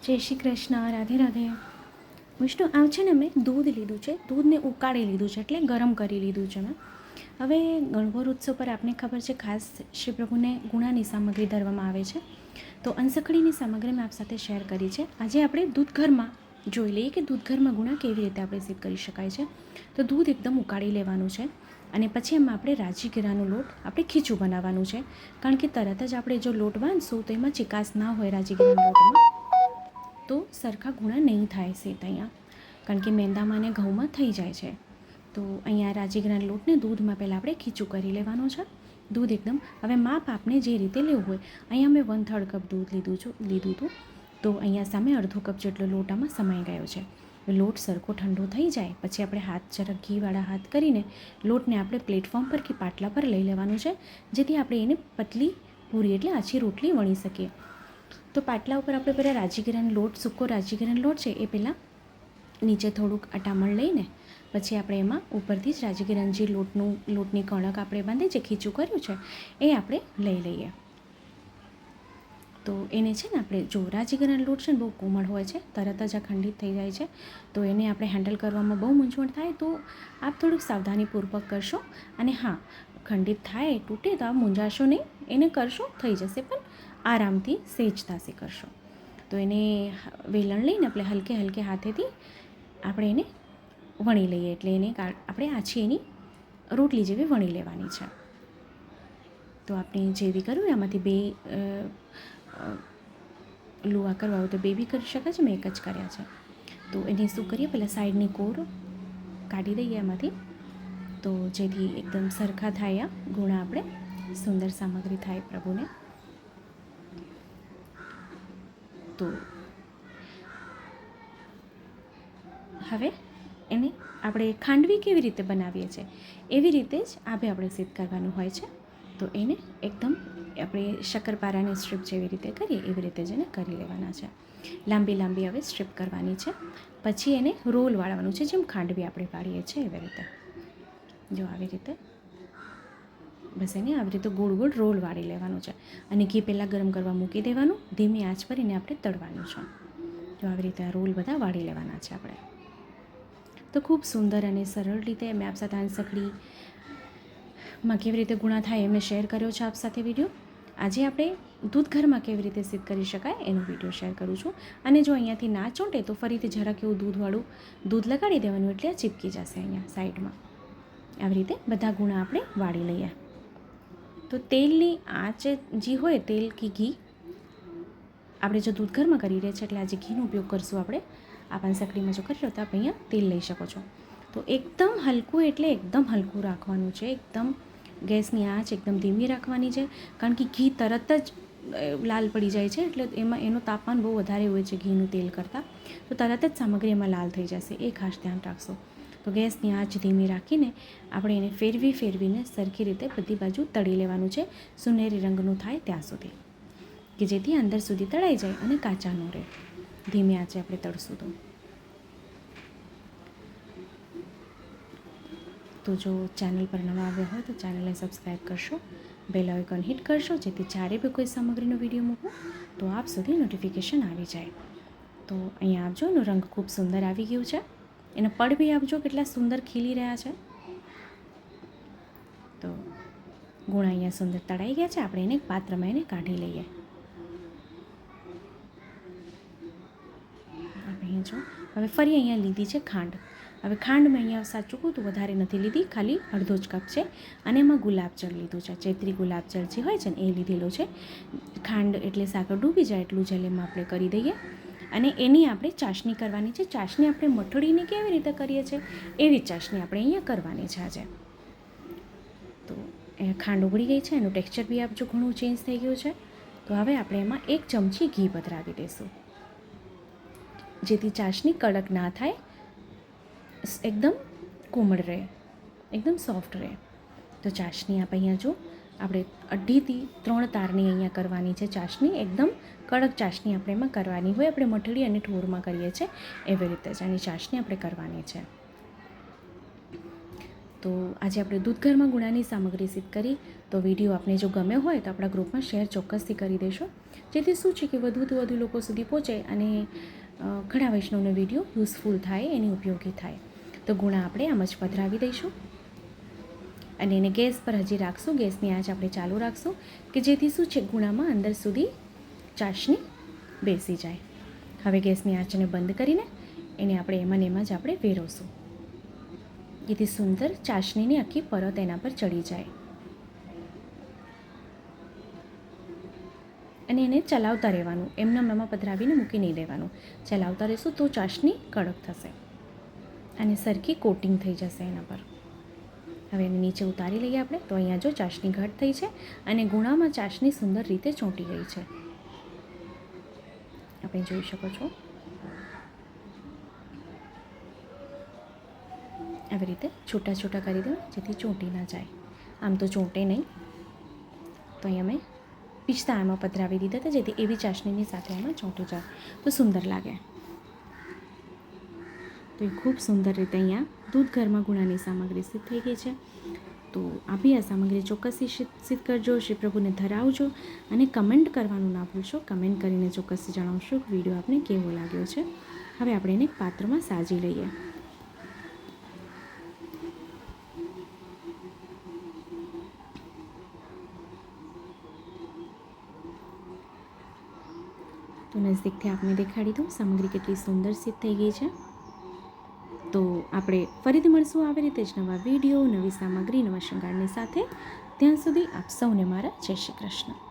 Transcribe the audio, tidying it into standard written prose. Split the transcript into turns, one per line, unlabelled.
જય શ્રી કૃષ્ણ, રાધે રાધે. વિષ્ણુ, આમ છે ને મેં દૂધ લીધું છે, દૂધને ઉકાળી લીધું છે, એટલે ગરમ કરી લીધું છે મેં. હવે ગણગોર ઉત્સવ પર આપને ખબર છે ખાસ શ્રી પ્રભુને ગુણાની સામગ્રી ધરવામાં આવે છે. તો અંસખડીની સામગ્રી મેં આપ સાથે શેર કરી છે. આજે આપણે દૂધ ઘરમાં જોઈ લઈએ કે દૂધ ઘરમાં ગુણા કેવી રીતે આપણે સિદ્ધ કરી શકાય છે. તો દૂધ એકદમ ઉકાળી લેવાનું છે અને પછી એમાં આપણે રાજીગીરાનો લોટ આપણે ખીચું બનાવવાનું છે. કારણ કે તરત જ આપણે જો લોટ બાંધશું તો એમાં ચિકાસ ના હોય રાજીગીરાના લોટમાં, તો સરખા ગુણા નહીં થાય સેત અહીંયા, કારણ કે મેંદામાં અને ઘઉંમાં થઈ જાય છે. તો અહીંયા રાજીગરાના લોટને દૂધમાં પહેલાં આપણે ખીચું કરી લેવાનું છે. દૂધ એકદમ, હવે માપ આપને જે રીતે લેવું હોય, અહીંયા મેં 1/3 કપ દૂધ લીધું હતું. તો અહીંયા સામે અડધો કપ જેટલો લોટ આમાં સમાઈ ગયો છે. લોટ સરખો ઠંડો થઈ જાય પછી આપણે હાથ જરાક ઘીવાળા હાથ કરીને લોટને આપણે પ્લેટફોર્મ પર કે પાટલા પર લઈ લેવાનું છે, જેથી આપણે એને પતલી પૂરી એટલે આછી રોટલી વણી શકીએ. તો પાટલા ઉપર આપણે પહેલાં રાજીગીરાનો લોટ, સૂકો રાજીગીરાનો લોટ છે એ પહેલાં નીચે થોડુંક અટામણ લઈને પછી આપણે એમાં ઉપરથી જ રાજીગીરાની જે લોટની કણક આપણે બાંધી જે ખીચું કર્યું છે એ આપણે લઈ લઈએ. તો એને છે ને આપણે જો રાજીગીરાનો લોટ છે ને બહુ કોમળ હોય છે, તરત જ આ ખંડિત થઈ જાય છે. તો એને આપણે હેન્ડલ કરવામાં બહુ મૂંઝવણ થાય, તો આપ થોડુંક સાવધાનીપૂર્વક કરશો. અને હા, ખંડિત થાય, તૂટે તો આપ મૂંઝાશો નહીં, એને કરશો થઈ જશે, પણ આરામથી સહેજતાથી કરશો. તો એને વેલણ લઈને આપણે હલકે હલકે હાથેથી આપણે એને વણી લઈએ, એટલે એને આપણે આછી એની રોટલી જેવી વણી લેવાની છે. તો આપણે જેવી કરવું એમાંથી બે લુવા કરવા હોય તો બે બી કરી શકે છે, મેં એક જ કર્યા છે. તો એને શું કરીએ, પહેલાં સાઈડની કોર કાઢી દઈએ એમાંથી, તો જેથી એકદમ સરખા થાય આ ગુણા, આપણે સુંદર સામગ્રી થાય પ્રભુને. તો હવે એને આપણે ખાંડવી કેવી રીતે બનાવીએ છીએ એવી રીતે જ આભે આપણે સિદ્ધ કરવાનું હોય છે. તો એને એકદમ આપણે શક્કરપારાની સ્ટ્રીપ જેવી રીતે કરીએ એવી રીતે જ એને કરી લેવાના છે. લાંબી લાંબી હવે સ્ટ્રીપ કરવાની છે. પછી એને રોલ વાળવાનું છે, જેમ ખાંડવી આપણે પાડીએ છીએ એવી રીતે. જો આવી રીતે બસ એને આવી રીતે ગોળ ગોળ રોલ વાળી લેવાનું છે. અને ઘી પહેલાં ગરમ કરવા મૂકી દેવાનું, ધીમી આંચ પર એને આપણે તળવાનું છે. જો આવી રીતે આ રોલ બધા વાળી લેવાના છે આપણે. તો ખૂબ સુંદર અને સરળ રીતે મેં આપ સાથે અંસખડીમાં કેવી રીતે ગુણા થાય એ મેં શેર કર્યો છે આપ સાથે વિડીયો. આજે આપણે દૂધ ઘરમાં કેવી રીતે સિદ્ધ કરી શકાય એનો વિડીયો શેર કરું છું. અને જો અહીંયાથી ના ચોંટે તો ફરીથી જરાક એવું દૂધવાળું દૂધ લગાડી દેવાનું, એટલે આ ચીપકી જશે અહીંયા સાઈડમાં. આવી રીતે બધા ગુણા આપણે વાળી લઈએ. તો તેલની આંચ જે હોય, તેલ કે ઘી, આપણે જો દૂધ ઘરમાં કરી રહ્યા છીએ એટલે આજે ઘીનો ઉપયોગ કરશું આપણે. આ અંસખડીમાં જો કરી રહ્યો તો આપ અહીંયા તેલ લઈ શકો છો. તો એકદમ હલકું, એટલે એકદમ હલકું રાખવાનું છે. એકદમ ગેસની આંચ એકદમ ધીમી રાખવાની છે, કારણ કે ઘી તરત જ લાલ પડી જાય છે, એટલે એનું તાપમાન બહુ વધારે હોય છે ઘીનું તેલ કરતાં. તો તરત જ સામગ્રી એમાં લાલ થઈ જશે, એ ખાસ ધ્યાન રાખશો. તો ગેસની આંચ ધીમી રાખીને આપણે એને ફેરવીને સરખી રીતે બધી બાજુ તળી લેવાનું છે, સુનેરી રંગનું થાય ત્યાં સુધી, કે જેથી અંદર સુધી તળાઈ જાય અને કાચા ન રહે. ધીમી આંચે આપણે તળશું તો જો ચેનલ પર નવા આવ્યા હોય તો ચેનલને સબસ્ક્રાઈબ કરશો, બેલ આઇકન હિટ કરશો, જેથી જ્યારે બી કોઈ સામગ્રીનો વિડીયો મૂકું તો આપ સુધી નોટિફિકેશન આવી જાય. તો અહીંયા આપજો, એનો રંગ ખૂબ સુંદર આવી ગયું છે. એના પડ બી આપજો કેટલા સુંદર ખીલી રહ્યા છે. તો ગુણ અહીંયા સુંદર તળાઈ ગયા છે. આપણે એને એક પાત્રમાં એને કાઢી લઈએ. જો હવે ફરી અહીંયા લીધી છે ખાંડ. હવે ખાંડ મેં અહીંયા સાચું કહું તો વધારે નથી લીધી, ખાલી અડધો જ કપ છે. અને એમાં ગુલાબજળ લીધું છે, ચૈત્રી ગુલાબજળ જે હોય છે ને એ લીધેલો છે. ખાંડ એટલે સાકર ડૂબી જાય એટલું જલ એમાં આપણે કરી દઈએ. અને એની આપણે ચાસણી કરવાની છે. ચાસણી આપણે મઠડીને કેવી રીતે કરીએ છીએ એવી ચાસણી આપણે અહીંયા કરવાની છે આજે. તો એ ખાંડ ઉગળી ગઈ છે, એનું ટેક્સચર બી આપજો ઘણું ચેન્જ થઈ ગયું છે. તો હવે આપણે એમાં 1 ચમચી ઘી પધરાવી દઈશું, જેથી ચાસણી કડક ના થાય, એકદમ કોમળ રહે, એકદમ સોફ્ટ રહે. તો ચાસણી આપ અહીંયા જો આપણે 2.5 થી 3 તારની અહીંયા કરવાની છે ચાસણી. એકદમ કડક ચાસણી આપણે એમાં કરવાની હોય, આપણે મઠડી અને ઠોરમાં કરીએ છીએ એવી રીતે જ આની ચાસણી આપણે કરવાની છે. તો આજે આપણે દૂધ ઘરમાં ગુણાની સામગ્રી સિદ્ધ કરી. તો વિડીયો આપને જો ગમ્યો હોય તો આપણા ગ્રુપમાં શેર ચોક્કસથી કરી દેશો, જેથી શું છે કે વધુથી વધુ લોકો સુધી પહોંચે અને ઘણા વૈષ્ણવનો વિડીયો યુઝફુલ થાય, એની ઉપયોગી થાય. તો ગુણા આપણે આમ જ પધરાવી દઈશું અને એને ગેસ પર હજી રાખશું. ગેસની આંચ આપણે ચાલુ રાખશું કે જેથી શું છે ગુણામાં અંદર સુધી ચાસણી બેસી જાય. હવે ગેસની આંચને બંધ કરીને એને આપણે એમાં ને એમાં જ આપણે વેરવશું, જેથી સુંદર ચાસણીની આખી પરત એના પર ચડી જાય. અને એને ચલાવતા રહેવાનું, એમને એમાં પધરાવીને મૂકી નહીં દેવાનું. ચલાવતા રહેશું તો ચાસણી કડક થશે અને સરખી કોટિંગ થઈ જશે એના પર. હવે એને નીચે ઉતારી લઈએ આપણે. તો અહીંયા જો ચાસણી ઘટ થઈ છે અને ગુણામાં ચાસણી સુંદર રીતે ચોંટી ગઈ છે, આપણે જોઈ શકો છો. આવી રીતે છૂટા છૂટા કરી દો જેથી ચોંટી ના જાય. આમ તો ચોંટે નહીં. તો અહીં અમે પિસ્તા આમાં પધરાવી દીધા હતા જેથી એવી ચાસણીની સાથે એમાં ચોંટી જાય તો સુંદર લાગે. તો એ ખૂબ સુંદર રીતે અહીંયા દૂધ ઘરમાં ગુણાની સામગ્રી સિદ્ધ થઈ ગઈ છે. તો આ બી આ સામગ્રી ચોક્કસથી સિદ્ધ કરજો, શ્રી પ્રભુને ધરાવજો અને કમેન્ટ કરવાનું ના ભૂલશો. કમેન્ટ કરીને ચોક્કસથી જણાવશો કે વિડીયો આપને કેવો લાગ્યો છે. હવે આપણે એને પાત્રમાં સાજી લઈએ. તો નજીકથી આપને દેખાડી દઉં સામગ્રી કેટલી સુંદર સિદ્ધ થઈ ગઈ છે. તો આપણે ફરીથી મળશું આવી રીતે જ નવા વિડીયો, નવી સામગ્રી, નવા શૃંગારની સાથે. ત્યાં સુધી આપ સૌને મારા જય શ્રી કૃષ્ણ.